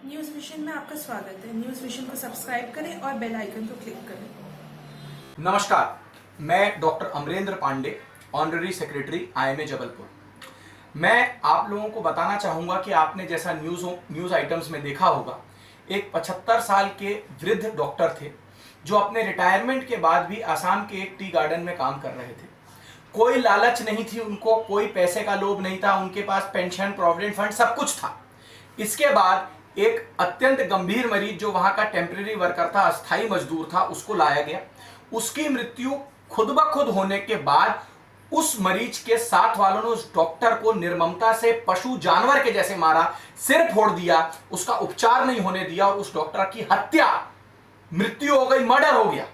News vision में आपका स्वागत है। न्यूज विजन को सब्सक्राइब करें और बेल आइकन को क्लिक करें। नमस्कार, मैं doctor Amarendra Pandey, honorary secretary IMA Jabalpur. मैं आप लोगों को बताना चाहूंगा कि आपने जैसा न्यूज आइटम्स में देखा होगा, एक 75 साल के वृद्ध डॉक्टर थे जो अपने रिटायरमेंट के बाद भी आसाम के एक टी गार्डन में काम कर रहे थे। कोई लालच नहीं थी उनको, कोई पैसे का लोभ नहीं था, उनके पास पेंशन, प्रोविडेंट फंड सब कुछ था। इसके बाद एक अत्यंत गंभीर मरीज जो वहां का टेम्परेरी वर्कर था, अस्थायी मजदूर था, उसको लाया गया। उसकी मृत्यु खुद ब खुद होने के बाद उस मरीज के साथ वालों ने उस डॉक्टर को निर्ममता से पशु जानवर के जैसे मारा, सिर फोड़ दिया, उसका उपचार नहीं होने दिया और उस डॉक्टर की हत्या, मृत्यु हो गई, मर्डर हो गया।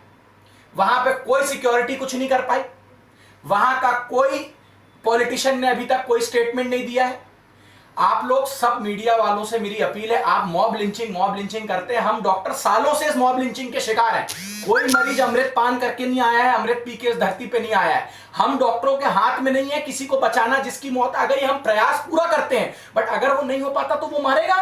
वहां पे कोई सिक्योरिटी कुछ नहीं कर पाई, वहां का कोई पॉलिटिशियन ने अभी तक कोई स्टेटमेंट नहीं दिया है। आप लोग सब मीडिया वालों से मेरी अपील है, आप मॉब लिंचिंग करते हैं। हम डॉक्टर सालों से इस मॉब लिंचिंग के शिकार हैं। कोई मरीज अमृत पान करके नहीं आया है, अमृत पी के इस धरती पे नहीं आया है। हम डॉक्टरों के हाथ में नहीं है किसी को बचाना। जिसकी मौत आ गई, हम प्रयास पूरा करते हैं, बट अगर वो नहीं हो पाता तो वो मारेगा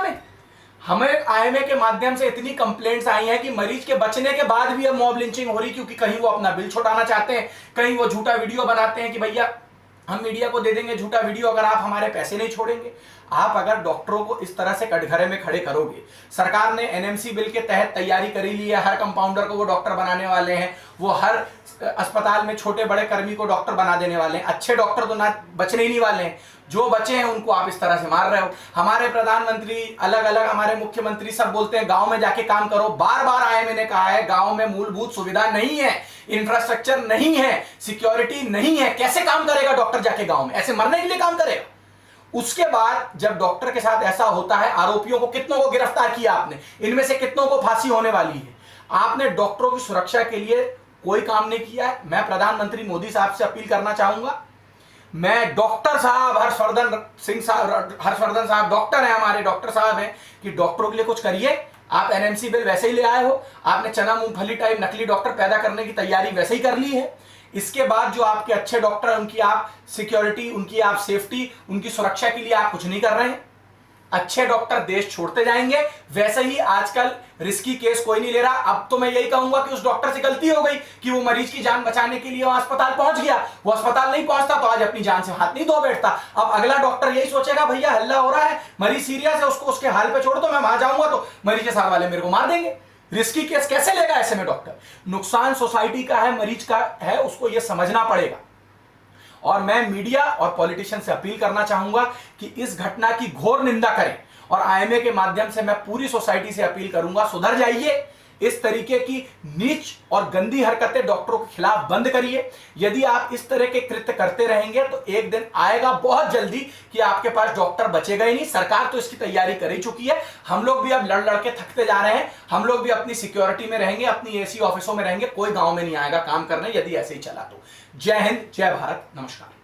हमें आईएमए के माध्यम से इतनी कंप्लेंट्स आई हैं कि मरीज के बचने के बाद भी अब मॉब लिंचिंग हो रही, क्योंकि कहीं वो अपना बिल छुटाना चाहते हैं, कहीं वो झूठा वीडियो बनाते हैं कि भैया हम मीडिया को दे देंगे झूठा वीडियो अगर आप हमारे पैसे नहीं छोड़ेंगे। आप अगर डॉक्टरों को इस तरह से कटघरे में खड़े करोगे, सरकार ने एनएमसी बिल के तहत तैयारी करी ली है, हर कंपाउंडर को वो डॉक्टर बनाने वाले हैं, वो हर अस्पताल में छोटे बड़े कर्मी को डॉक्टर बना देने वाले हैं। अच्छे डॉक्टर तो ना बचने ही नहीं वाले हैं, जो बचे हैं उनको आप इस तरह से मार रहे हो। हमारे प्रधानमंत्री, अलग अलग हमारे मुख्यमंत्री सब बोलते हैं गांव में जाके काम करो। बार बार आईएमए ने कहा है गांव में मूलभूत सुविधा नहीं है, इंफ्रास्ट्रक्चर नहीं है, सिक्योरिटी नहीं है, कैसे काम करेगा डॉक्टर जाके गांव में? ऐसे मरने के लिए काम करेगा? उसके बाद जब डॉक्टर के साथ ऐसा होता है, आरोपियों को कितनों को गिरफ्तार किया आपने, इनमें से कितनों को फांसी होने वाली है। आपने डॉक्टरों की सुरक्षा के लिए कोई काम नहीं किया है। मैं प्रधानमंत्री मोदी साहब से अपील करना चाहूंगा, मैं डॉक्टर साहब हर्षवर्धन साहब डॉक्टर हैं, हमारे डॉक्टर साहब हैं, कि डॉक्टरों के लिए कुछ करिए। आप एनएमसी बिल वैसे ही ले आए हो, आपने चना मूंगफली टाइप नकली डॉक्टर पैदा करने की तैयारी वैसे ही कर ली है। इसके बाद जो आपके अच्छे डॉक्टर हैं उनकी आप सिक्योरिटी, उनकी आप सेफ्टी, उनकी सुरक्षा के लिए आप कुछ नहीं कर रहे हैं। अच्छे डॉक्टर देश छोड़ते जाएंगे। वैसे ही आजकल रिस्की केस कोई नहीं ले रहा। अब तो मैं यही कहूंगा कि उस डॉक्टर से गलती हो गई कि वो मरीज की जान बचाने के लिए वो अस्पताल पहुंच गया। वो अस्पताल नहीं पहुंचता तो आज अपनी जान से हाथ नहीं धो बैठता। अब अगला डॉक्टर यही सोचेगा भैया हल्ला हो रहा है, मरीज सीरियस है, उसको उसके हाल पे छोड़ दो, मैं वहां जाऊंगा तो मरीज के साथ वाले मेरे को मार देंगे। रिस्की केस कैसे लेगा ऐसे में डॉक्टर? नुकसान सोसाइटी का है, मरीज का है, उसको यह समझना पड़ेगा। और मैं मीडिया और पॉलिटिशियन से अपील करना चाहूंगा कि इस घटना की घोर निंदा करें और आईएमए के माध्यम से मैं पूरी सोसाइटी से अपील करूंगा, सुधर जाइए। इस तरीके की नीच और गंदी हरकतें डॉक्टरों के खिलाफ बंद करिए। यदि आप इस तरह के कृत्य करते रहेंगे तो एक दिन आएगा बहुत जल्दी कि आपके पास डॉक्टर बचेगा ही नहीं। सरकार तो इसकी तैयारी कर ही चुकी है। हम लोग भी अब लड़ लड़ के थकते जा रहे हैं। हम लोग भी अपनी सिक्योरिटी में रहेंगे, अपनी एसी ऑफिसों में रहेंगे, कोई गांव में नहीं आएगा काम करने यदि ऐसे ही चला तो। जय हिंद, जय भारत, नमस्कार।